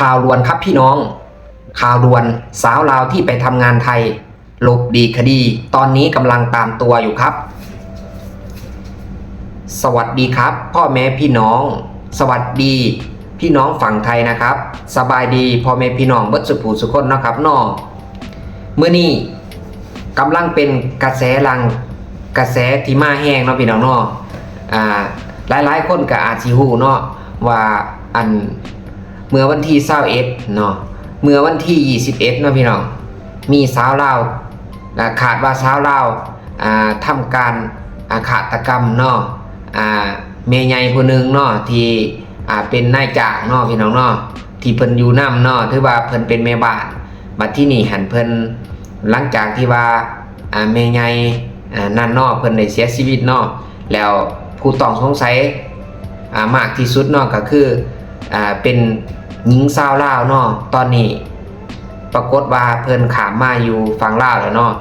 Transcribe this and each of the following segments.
ข่าวด่วนครับพี่น้องข่าวด่วนสาวลาวที่ไปทำงานไทยหลบดีคดีตอนนี้กำลังตามตัวอยู่ครับสวัสดีครับพ่อแม่พี่น้องสวัสดีพี่น้องฝั่งไทยนะครับสบายดีพ่อแม่พี่น้องเบิดสุขสุขคนนะครับน้องเมื่อนี้กำลังเป็นกระแสที่มาแห้งเนาะพี่น้องเนาะหลายคนก็อาจสิฮู้เนาะว่าเมื่อวันที่21เนาะเมื่อวันที่21เนาะพี่น้องมีสาวลาวขาดว่าสาวลาวทำการฆาตกรรมเนาะแม่ใหญ่ผู้หนึงเนาะที่เป็นนายจ้างเนาะพี่น้องเนาะที่เพิ่นอยู่นำเนาะถือว่าเพิ่นเป็นแม่บ้านบัดที่นี่หันเพิ่นหลังจากที่ว่าแม่ใหญ่นั่นเนาะเพิ่นได้เสียชีวิตเนาะแล้วผู้ต้องสงสัยมากที่สุดเนาะก็คือเป็นหญิงสาวลาวเนาะตอนนี้ปรากฏว่าเพิ่นข้ามมาอยู่ฝั่งลาวแล้วเนาะ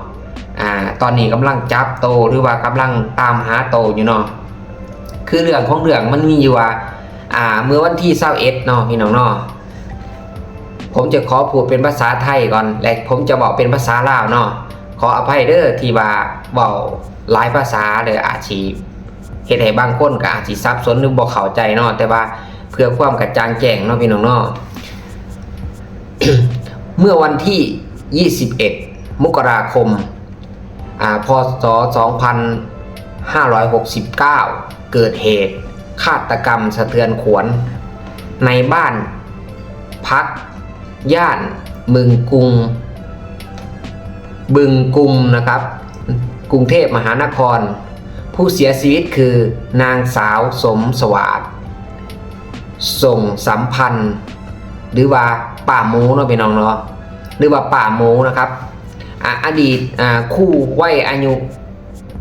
ตอนนี้กำลังจับโตหรือว่ากำลังตามหาโตอยู่เนาะคือเรื่องของเรื่องมันมีอยู่ว่าเมื่อวันที่21เนาะพี่น้องเนาะผมจะขอพูดเป็นภาษาไทยก่อนและผมจะบอกเป็นภาษาลาวเนาะขออภัยเด้อที่ว่าเว้าหลายภาษาเด้ออาจสิเฮ็ดให้บางคนก็อาจสิสับสนหรือบ่เข้าใจเนาะแต่ว่าเพื่อความกระจ่างแจ้งเนาะพี่น้องเนาะ เมื่อวันที่21มกราคมพศ2569เกิดเหตุฆาตกรรมสะเทือนขวัญในบ้านพักย่านบึงกุมนะครับกรุงเทพมหานครผู้เสียชีวิตคือนางสาวสมสวัสดิ์ส่งสัมพันธ์หรือว่าป่าหมูเนาะพี่น้องเนาะหรือว่าป่าหมูนะครับอดีตคู่วัยอายุ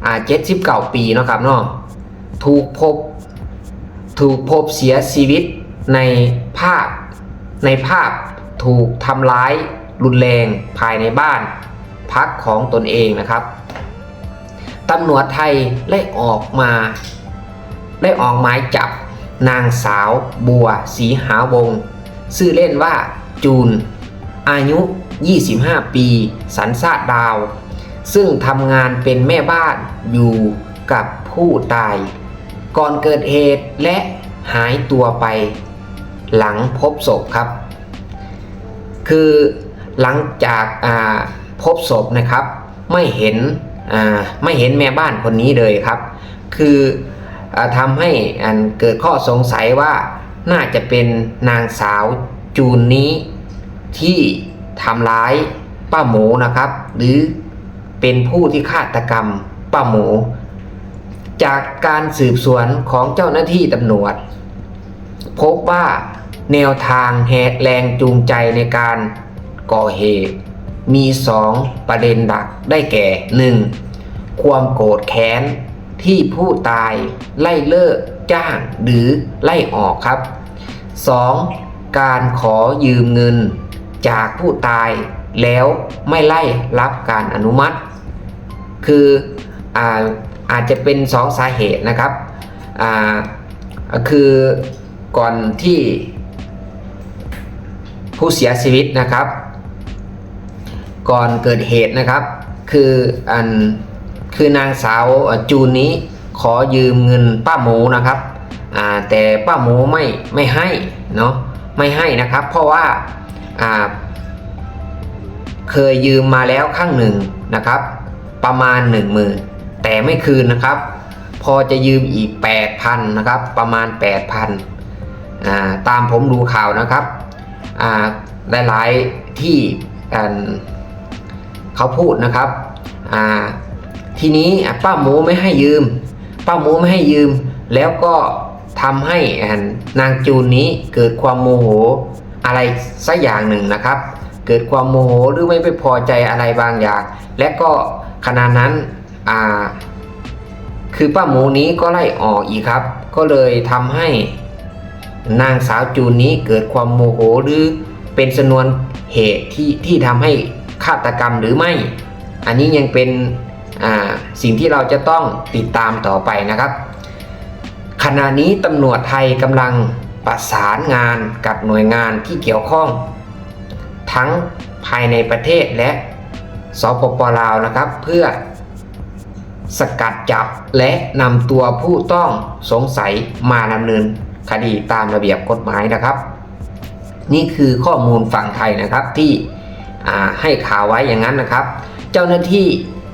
79 ปีเนาะครับเนาะถูกพบเสียชีวิตในภาพถูกทำร้ายรุนแรงภายในบ้านพักของตนเองนะครับตำรวจไทยได้ออกหมายจับนางสาวบัวศรีหาวงศ์ชื่อเล่นว่าจูนอายุ25 ปีสัญชาติลาวซึ่งทำงานเป็นแม่บ้านอยู่กับผู้ตายก่อนเกิดเหตุและหายตัวไปหลังพบศพครับคือหลังจากพบศพนะครับไม่เห็นแม่บ้านคนนี้เลยครับคือทำให้เกิดข้อสงสัยว่าน่าจะเป็นนางสาวจูนนี้ที่ทำร้ายป้าหมูนะครับหรือเป็นผู้ที่ฆาตกรรมป้าหมูจากการสืบสวนของเจ้าหน้าที่ตำรวจพบว่าแนวทางแรงจูงใจในการก่อเหตุมี2ประเด็นหลักได้แก่ 1. ความโกรธแค้นที่ผู้ตายไล่เลิกจ้างหรือไล่ออกครับ 2. การขอยืมเงินจากผู้ตายแล้วไม่ไล่รับการอนุมัติคืออาจจะเป็น2สาเหตุนะครับคือก่อนที่ผู้เสียชีวิตนะครับก่อนเกิดเหตุนะครับคือนางสาวจูนนี้ขอยืมเงินป้าหมูนะครับแต่ป้าหมูไม่ให้เนาะไม่ให้นะครับเพราะว่าเคยยืมมาแล้วครั้งหนึ่งนะครับประมาณ 10,000 แต่ไม่คืนนะครับพอจะยืมอีก 8,000 นะครับประมาณ 8,000 ตามผมดูข่าวนะครับหลายๆที่เขาพูดนะครับทีนี้ป้าหมูไม่ให้ยืมแล้วก็ทำให้นางจูนนี้เกิดความโมโหอะไรสักอย่างหนึ่งนะครับเกิดความโมโหหรือไม่พอใจอะไรบางอย่างและก็ขณะนั้นคือป้าหมูนี้ก็ไล่ออกอีกครับก็เลยทำให้นางสาวจูนนี้เกิดความโมโหหรือเป็นชนวนเหตุที่ทำให้ฆาตกรรมหรือไม่อันนี้ยังเป็นสิ่งที่เราจะต้องติดตามต่อไปนะครับขณะนี้ตำรวจไทยกำลัง ประสานงานกับหน่วยงานที่เกี่ยวข้องทั้งภายในประเทศและสปป.ลาวนะครับเพื่อสกัดจับและนำตัวผู้ต้องสงสัยมาดำเนินคดีตามระเบียบกฎหมายนะครับนี่คือข้อมูลฝั่งไทยนะครับที่ให้ข่าวไว้อย่างนั้นนะครับเจ้าหน้าที่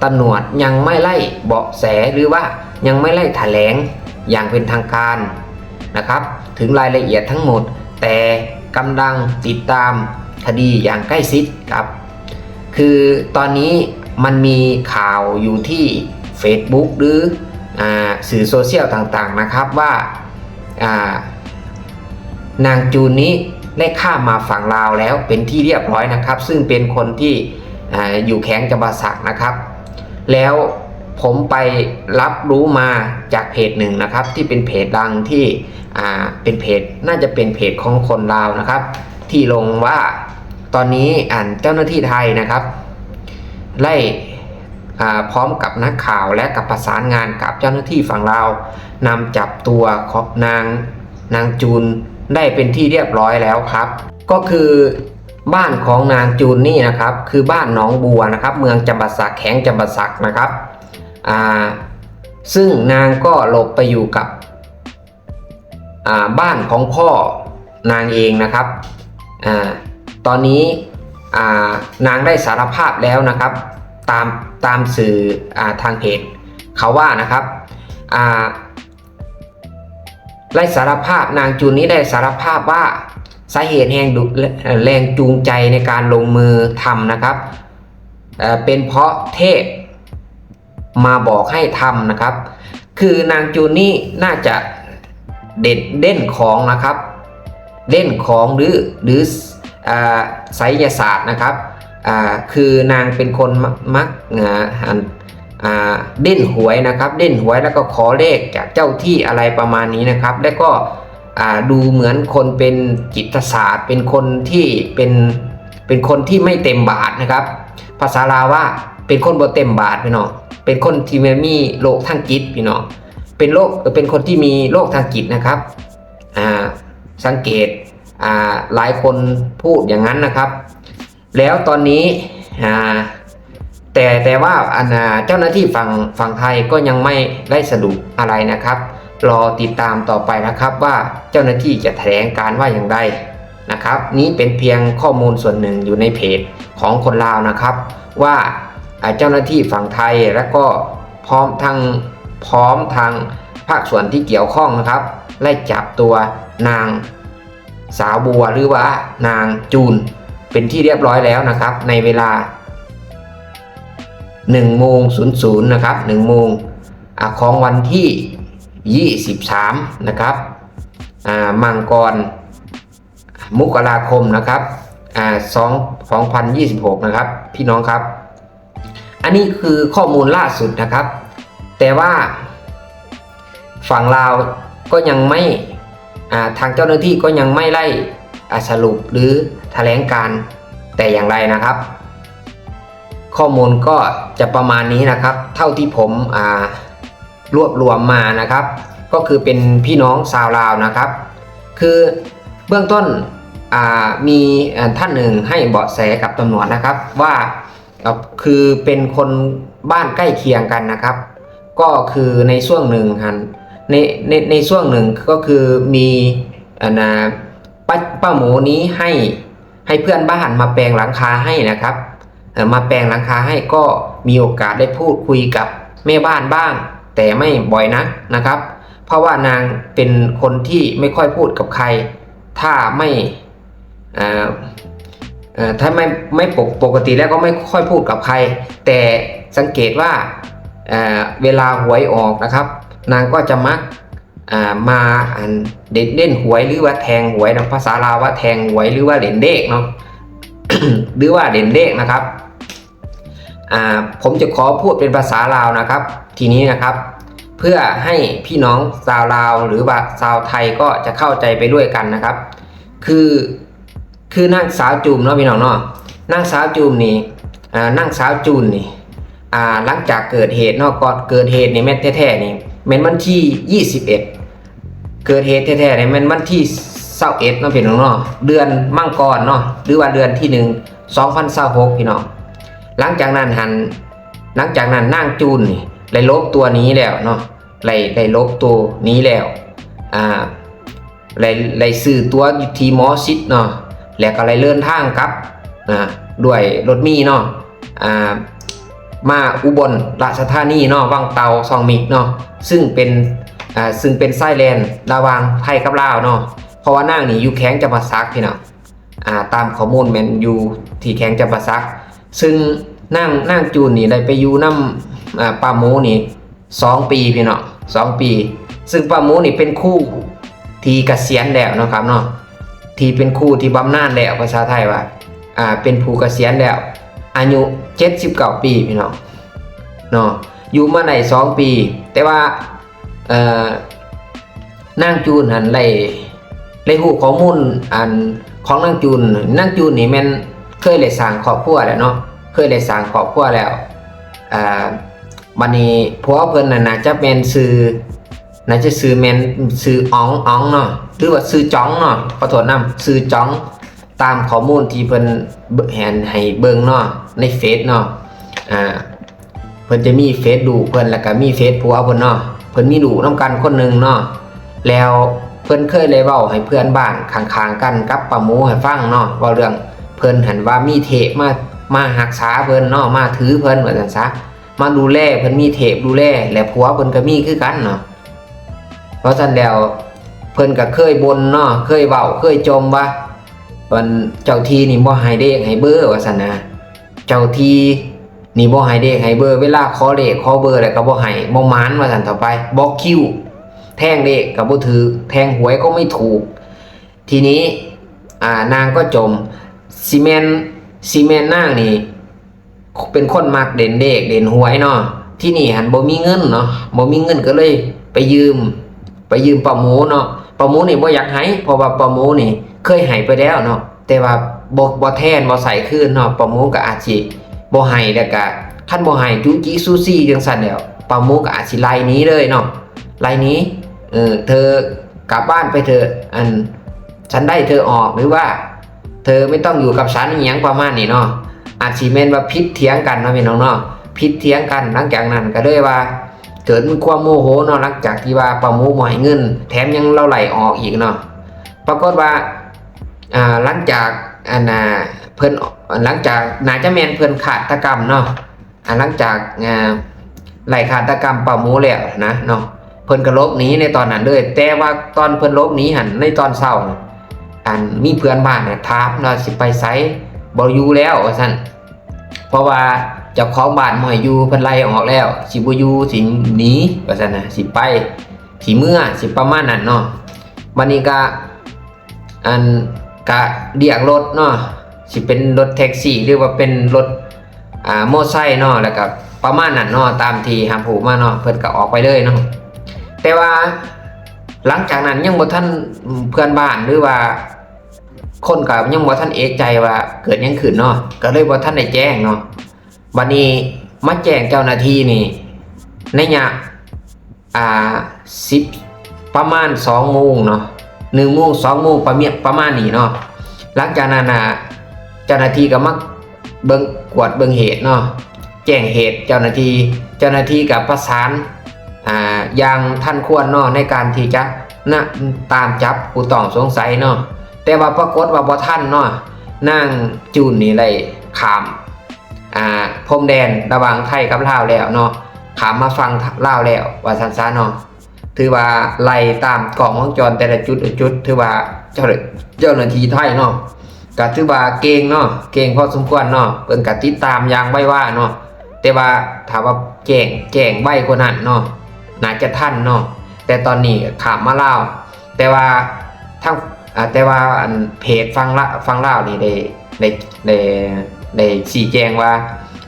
ตำรวจยังไม่ไล่เบาะแสหรือว่ายังไม่ไล่แถลงอย่างเป็นทางการนะครับถึงรายละเอียดทั้งหมดแต่กำลังติดตามคดีอย่างใกล้ชิดครับคือตอนนี้มันมีข่าวอยู่ที่ Facebook หรือสื่อโซเชียลต่างๆนะครับว่านางจูนนี้ได้ข้ามมาฝั่งลาวแล้วเป็นที่เรียบร้อยนะครับซึ่งเป็นคนที่อยู่แข้งจำปาสักนะครับแล้วผมไปรับรู้มาจากเพจหนึ่งนะครับที่เป็นเพจดังที่เป็นเพจน่าจะเป็นเพจของคนลาวนะครับที่ลงว่าตอนนี้เจ้าหน้าที่ไทยนะครับไล่พร้อมกับนักข่าวและกับประสานงานกับเจ้าหน้าที่ฝั่งลาวนำจับตัวของนางจูนได้เป็นที่เรียบร้อยแล้วครับก็คือบ้านของนางจูนนี่นะครับคือบ้านหนองบัวนะครับเมืองจำปาสักแข้งจำปาสักนะครับซึ่งนางก็หลบไปอยู่กับบ้านของพ่อนางเองนะครับตอนนี้นางได้สารภาพแล้วนะครับตามสื่อทางเพจเขาว่านะครับได้สารภาพนางจูนนี้ได้สารภาพว่าสาเหตุแรงจูงใจในการลงมือทำนะครับเป็นเพราะเทพมาบอกให้ทำนะครับคือนางจูนนี่น่าจะเด่นของนะครับเด่นของหรือไสยศาสตร์นะครับคือนางเป็นคนมักเด่นหวยนะครับเด่นหวยแล้วก็ขอเลขจากเจ้าที่อะไรประมาณนี้นะครับแล้วก็ดูเหมือนคนเป็นจิตศาสตร์เป็นคนที่เป็นคนที่ไม่เต็มบาทนะครับภาษาลาวว่าเป็นคนบ่เต็มบาทพี่น้องเป็นคนที่มีโรคทางจิตพี่น้องเป็นคนที่มีโรคทางจิตนะครับสังเกตหลายคนพูดอย่างนั้นนะครับแล้วตอนนี้แต่ว่าเจ้าหน้าที่ฝั่งไทยก็ยังไม่ได้สรุปอะไรนะครับรอติดตามต่อไปนะครับว่าเจ้าหน้าที่จะแถลงการว่าอย่างไรนะครับนี้เป็นเพียงข้อมูลส่วนหนึ่งอยู่ในเพจของคนลาวนะครับว่าเจ้าหน้าที่ฝั่งไทยและก็พร้อมทางภาคส่วนที่เกี่ยวข้องนะครับไล่จับตัวนางสาวบัวหรือว่านางจูนเป็นที่เรียบร้อยแล้วนะครับในเวลา1:00 นะครับ1:00ของวันที่23นะครับมังกรมกราคมนะครับ2026นะครับพี่น้องครับอันนี้คือข้อมูลล่าสุดนะครับแต่ว่าฝั่งลาวก็ยังไม่ทางเจ้าหน้าที่ก็ยังไม่ไล่สรุปหรือแถลงการแต่อย่างไรนะครับข้อมูลก็จะประมาณนี้นะครับเท่าที่ผมรวบรวมมานะครับก็คือเป็นพี่น้องชาวลาวนะครับคือเบื้องต้นมีท่านหนึ่งให้เบาะแสกับตำรวจนะครับว่าคือเป็นคนบ้านใกล้เคียงกันนะครับก็คือในช่วงหนึ่งในช่วงหนึ่งก็คือมีป้าหมูนี้ให้เพื่อนบ้านมาแปลงหลังคาให้นะครับมาแปลงหลังคาให้ก็มีโอกาสได้พูดคุยกับแม่บ้านบ้างแต่ไม่บ่อยนักนะครับเพราะว่านางเป็นคนที่ไม่ค่อยพูดกับใครถ้าไม่ปกติแล้วก็ไม่ค่อยพูดกับใครแต่สังเกตว่าเวลาหวยออกนะครับนางก็จะมักมาเล่นหวยหรือว่าแทงหวยนะภาษาลาวว่าแทงหวยหรือว่าเล่นเลขเนาะ หรือว่าเล่นเลขนะครับผมจะขอพูดเป็นภาษาลาวนะครับทีนี้นะครับเพื่อให้พี่น้องชาวลาวหรือว่าชาวไทยก็จะเข้าใจไปด้วยกันนะครับคือนางสาวจูมเนาะพี่น้องเนาะนางสาวจูมนี่นางสาวจูนนี่หลังจากเกิดเหตุเนาะก่อนเกิดเหตุนี่แม่แท้ๆนี่แม่นวันที่21เกิดเหตุแท้ๆนี่แม่นวันที่ 2021เนาะพี่น้องเนาะเดือนมังกรเนาะหรือว่าเดือนที่1 2026พี่น้องหลังจากนั้นนางจูนนี่ได้ลบตัวนี้แล้วเนาะได้ลบตัวนี้แล้วได้ซื้อตัวอยู่ที่หมอชิดเนาะแล้วก็เลยเดินทางกลับด้วยรถมีเนาะมาอุบลราชธานีเนาะวังเตาซองมิกเนาะซึ่งเป็นไส้แลนระหว่างไทยกับลาวเนาะเพราะว่านางนี่อยู่แข้งจำปาสักพี่น้องตามข้อมูลแม่นอยู่ที่แข้งจำปาสักซึ่งนางจูนนี่ได้ไปอยู่นำป้าหมูนี่2 ปีพี่น้อง2 ปีซึ่งป้าหมูนี่เป็นคู่ที่เกษียณแล้วเนาะครับเนาะที่เป็นคู่ที่บำนาญแล้วภาษาไทยว่าเป็นผู้เกษียณแล้วอายุ79 ปีพี่น้องเนาะอยู่มาได้2 ปีแต่ว่านางจูนหันไล่ฮู้ข้อมูลอันของนางจูนนี่แม่นเคยได้สร้างครอบครัวแล้วเนาะเคยได้สร้างครอบครัวแล้วบัดนี้ผัวเพิ่นน่ะน่าจะแม่นชื่อแม่นชื่ออ๋องเนาะหรือว่าชื่อจ้องเนาะขอโทษนำชื่อจ้องตามข้อมูลที่เพิ่นให้เบิ่งเนาะในเฟซเนาะเพิ่นจะมีเฟซดูเพิ่นแล้วก็มีเฟซผัวเพิ่นเนาะเพิ่นมีดูนำกันคนนึงเนาะแล้วเพิ่นเคยเลยเว้าให้เพื่อนบ้านข้างๆกันกับป้าหมูให้ฟังเนาะเว้าเรื่องเพิ่นหันว่ามีเทพมารักษาเพิ่นเนาะมาถือเพิ่นว่าซั่นซะมาดูแลเพิ่นมีเทพดูแลและผัวเพิ่นก็มีคือกันเนาะเพราะฉะนั้นแล้วเพิ่นก็เคยบ่นเนาะเคยเว้าเคยจมว่าเจ้าที่นี่บ่ให้เด็กให้เบอร์ว่าซั่นนะเจ้าที่นี่บ่ให้เด็กให้เบอร์เวลาขอเลขขอเบอร์แล้วก็บ่ให้บ่หมานว่าซั่นต่อไปบล็อกคิวแทงเลขก็บ่ถือแทงหวยก็ไม่ถูกทีนี้นางก็จมซีเมนนางนี่เป็นคนมักเด่นเลขเด่นหวยเนาะที่นี่หันบ่มีเงินเนาะบ่มีเงินก็เลยไปยืมป้าหมูเนาะป้าหมูนี่บ่อยากให้เพราะว่าป้าหมูนี่เคยให้ไปแล้วเนาะแต่ว่าบ่แทนบ่ใส่คืนเนาะป้าหมูก็อาจสิบ่ให้แล้วก็คันบ่ให้จูจิซูซี่จังซั่นแล้วป้าหมูก็อาจสิไล่หนีเลยเนาะไล่หนีเธอกลับบ้านไปเถอะฉันได้เธอออกหรือว่าเธอไม่ต้องอยู่กับฉันอีหยังประมาณนี้เนาะอาจสิแม่นว่าพิษเถียงกันเนาะพี่น้องเนาะพิษเถียงกันหลังจากนั้นก็เลยว่าเกิดความโมโหเนาะหลังจากที่ว่าป้าหมูบ่ให้เงินแถมยังเล่าไหลออกอีกเนาะปรากฏว่าหลังจากเพิ่นหลังจากน่าจะแม่นเพิ่นฆาตกรรมเนาะหลังจากไล่ฆาตกรรมป้าหมูแล้วนะเนาะเพิ่นก็ลบหนีในตอนนั้นเลยแต่ว่าตอนเพิ่นลบหนีหันในตอนเช้ามีเพื่อนบ้านถามว่าสิไปไสบ่อยู่แล้วว่าซั่นเพราะว่าเจ้าของบ้านบ่ให้อยู่เพิ่นไล่ออกแล้วสิบ่อยู่สิหนีว่าซั่นน่ะสิไปสิเมื่อสิประมาณนั้นเนาะบัดนี้ก็ก็เรียกรถเนาะสิเป็นรถแท็กซี่หรือว่าเป็นรถมอไซค์เนาะแล้วก็ประมาณนั้นเนาะตามที่หาผู้มาเนาะเพิ่นก็ออกไปเลยเนาะแต่ว่าหลังจากนั้นยังบ่ทันเพื่อนบ้านหรือว่าคนก็ยังบ่ทันเอะใจว่าเกิดหยังขึ้นเนาะก็เลยบ่ทันได้แจ้งเนาะบัดนี้มาแจ้งเจ้าหน้าที่นี่ในยะ10ประมาณ2โมงเนาะ1โมง2โมงประมาณนี้เนาะหลังจากนั้นเจ้าหน้าที่ก็มากวดเบิ่งเหตุเนาะแจ้งเหตุเจ้าหน้าที่ก็ประสานอย่างทันควรเนาะในการที่จะตามจับผู้ต้องสงสัยเนาะแต่ว่าปรากฏว่าบ่ทันเนาะนางจูนนี่เลยข้ามพรมแดนระหว่างไทยกับลาวแล้วเนาะข้ามมาฟังลาวแล้วว่าซั่นซะเนาะถือว่าไล่ตามกล้องวงจรแต่ละจุดถือว่าเจ้าหน้าที่ไทยเนาะก็ถือว่าเก่งเนาะเก่งพอสมควรเนาะเพิ่นก็ติดตามอย่างไว้ว่าเนาะแต่ว่าถามว่าแจ้งไว้กว่านั้นเนาะน่าจะทันเนาะแต่ตอนนี้ข้ามมาลาวแต่ว่าทั้งแต่ว่าเพจฟังลาวนี่ได้ชี้แจงว่า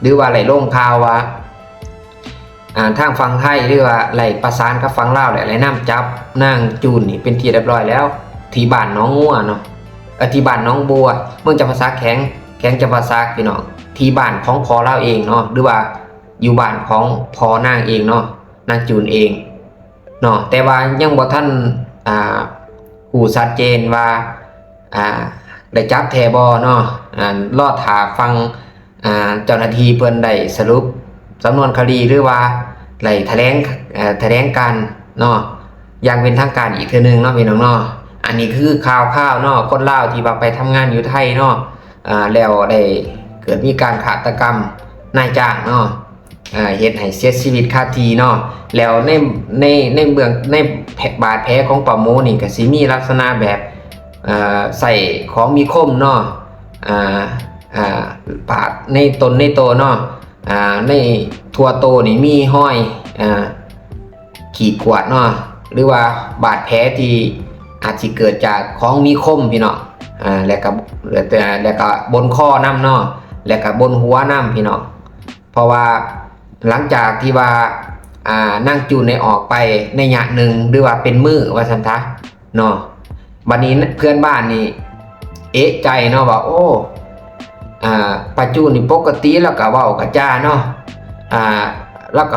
หรือว่าไหลลงข่าวว่าทางฝั่งไทยหรือว่าไหลประสานกับฝั่งลาวไหลนำจับนางจูนนี่เป็นที่เรียบร้อยแล้วที่บ้านน้องงัวเนาะที่บ้านน้องบัวเมืองจำปาสักแข็งจำปาสักพี่น้องที่บ้านของพ่อลาวเองเนาะหรือว่าอยู่บ้านของพ่อนางเองเนาะนางจูนเองเนาะแต่ว่ายังบ่ทัน หูชัดเจนว่าได้จับแทบอเนาะรอดถาฟังเจ้าหน้าที่เพิ่นได้สรุปสำนวนคดีหรือว่าได้แถลงการเนาะอย่างเป็นทางการอีกเทื่อนึงเนาะพี่น้องเนาะอันนี้คือข่าวเนาะคนลาวที่ว่าไปทำงานอยู่ไทยเนาะแล้วได้เกิดมีการฆาตกรรมนายจ้างเนาะเฮ็ดให้เสียชีวิตคาที่เนาะแล้วในเบื้องในบาดแผลของป้าโมนี่ก็สิมีลักษณะแบบใส่ของมีคมเนาะปาดในตนในโตเนาะในทั่วโตนี่มีห้อยขีดข่วนเนาะหรือว่าบาดแผลที่อาจสิเกิดจากของมีคมพี่น้องแล้วก็บนข้อน้ำเนาะแล้วก็บนหัวน้ำพี่น้องเพราะว่าหลังจากที่ว่านั่งจูนในออกไปในหยะหนึ่งหรือว่าเป็นมือว่าสันทะเนาะบัดนี้เพื่อนบ้านนี่เอ๊ะใจเนาะว่าโอ้ปัจจุบันนี่ปกติแล้วก็เว้ากับจ้าเนาะแล้ว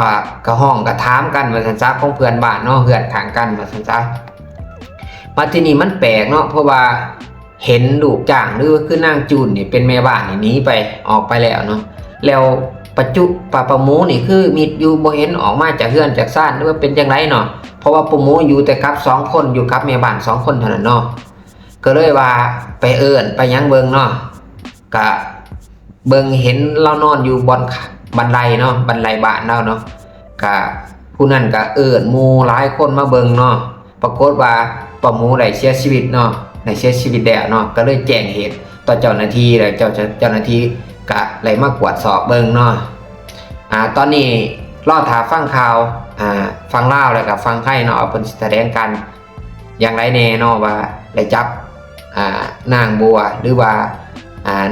ก็ห้องก็ถามกันว่าสันทะของเพื่อนบ้านเนาะเพื่อนข้างกันว่าสันทะมาที่นี่มันแปลกเนาะเพราะว่าเห็นลูกจ้างหรือว่าคือนั่งจูนนี่เป็นแม่บ้านนี่หนีไปออกไปแล้วเนาะแล้วปัจจุป้าโมนี่คือมีอยู่บ่เห็นออกมาจากเฮือนจากซ่านหรือว่าเป็นจังไดเนาะเพราะว่าป้าโมอยู่แต่กับ2คนอยู่กับแม่บ้าน2คนเท่านั้นเนาะก็เลยว่าไปเอิ้นไปยังเบิ่งเนาะก็เบิ่งเห็นเรานอนอยู่บนบันไดเนาะบันไดบ้านเราเนาะก็ผู้นั้นก็เอิ้นหมู่หลายคนมาเบิ่งเนาะปรากฏว่าป้าโมได้เสียชีวิตเนาะได้เสียชีวิตแล้วเนาะก็เลยแจ้งเหตุต่อเจ้าหน้าที่แล้วเจ้าหน้าที่ก็เลยมากวดสอบเบิ่งเนาะตอนนี้รอถาฟังข่าวฟังลาวแล้วก็ฟังไทยเนาะเอาเพิ่นแถลงกันอย่างไรแน่เนาะว่าได้จับนางบัวหรือว่า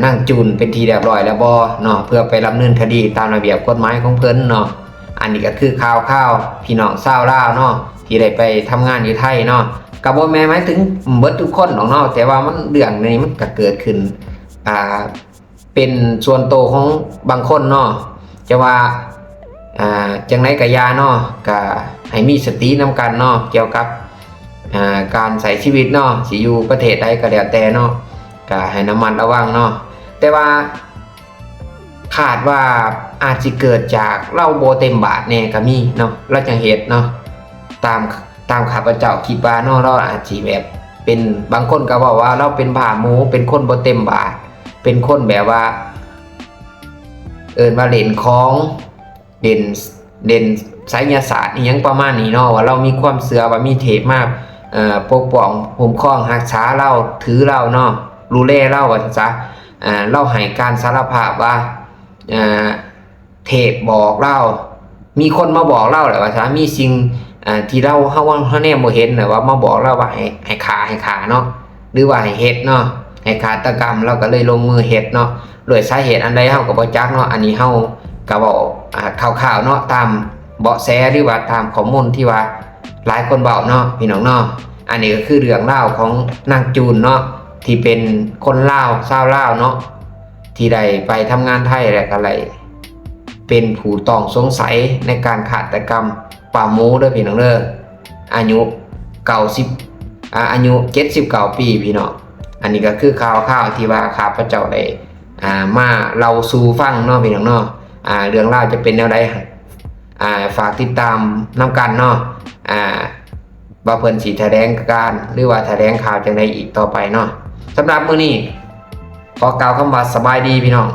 นางจูนเป็นทีเรียบร้อยแล้วบ่เนาะเพื่อไปดำเนินคดีตามระเบียบกฎหมายของเพิ่นเนาะอันนี้ก็คือข่าวพี่น้องชาวลาวเนาะที่ได้ไปทำงานอยู่ไทยเนาะก็บ่แม่นหมายถึงเบิดทุกคนหรอกเนาะแต่ว่ามันเรื่องนี้มันก็เกิดขึ้นเป็นส่วนโตวของบางคนเนาะจะว่าจังได๋ก็อย่าเนาะก็ให้มีสตินำกันเนาะเกี่ยวกับการใช้ชีวิตเนาะสิอยู่ประเทศใดก็แล้วแต่เนาะก็ให้ระมัดระวังเนาะแต่ว่าคาดว่าอาจสิเกิดจากเราบ่เต็มบาทแน่ก็มีเนาะเราจังเฮ็ดเนาะตามข้าพเจ้าคิดว่าเนาะเราอาจสิแบบเป็นบางคนก็บอกว่าเราเป็นผ่าหมูเป็นคนบ่เต็มบาทเป็นคนแบบว่าว่าเล่นของเด่นไสยศาสตร์อีหยังประมาณนี้เนาะว่าเรามีความเชื่อว่ามีเทพมากปกป้องคุ้มครองรักษาเราถือเราเนาะดูแลเราว่าซะเราให้การสารภาพว่าเทพบอกเรามีคนมาบอกเราแหละว่าซะมีสิ่งที่เราเฮาแน่บ่เห็นน่ะว่ามาบอกเราว่าให้ฆ่าเนาะหรือว่าให้เฮ็ดเนาะให้ฆาตกรรมเราก็เลยลงมือเฮ็ดเนาะด้วยสาเหตุอันใดเฮาก็บ่จักเนาะอันนี้เฮาก็เว้าข่าวๆเนาะตามเบาะแสหรือว่าตามข้อมูลที่ว่าหลายคนเว้าเนาะพี่น้องเนาะอันนี้ก็คือเรื่องราวของนางจูนเนาะที่เป็นคนลาวชาวลาวเนาะที่ได้ไปทำงานไทยแล้วก็เลยเป็นผู้ต้องสงสัยในการฆาตกรรมป้าโมเด้อพี่น้องเด้ออายุ79 ปีพี่น้องอันนี้ก็คือข่าวที่ว่าข้าพเจ้าได้มาเล่าสู่ฟังเนาะพี่น้องเนาะเรื่องราวจะเป็นแนวใดฝากติดตามนำกันเนาะว่าเพิ่นสิแถลงการหรือว่าแถลงข่าวจังได๋อีกต่อไปเนาะสำหรับมื้อนี้ขอกล่าวคำว่าสบายดีพี่น้อง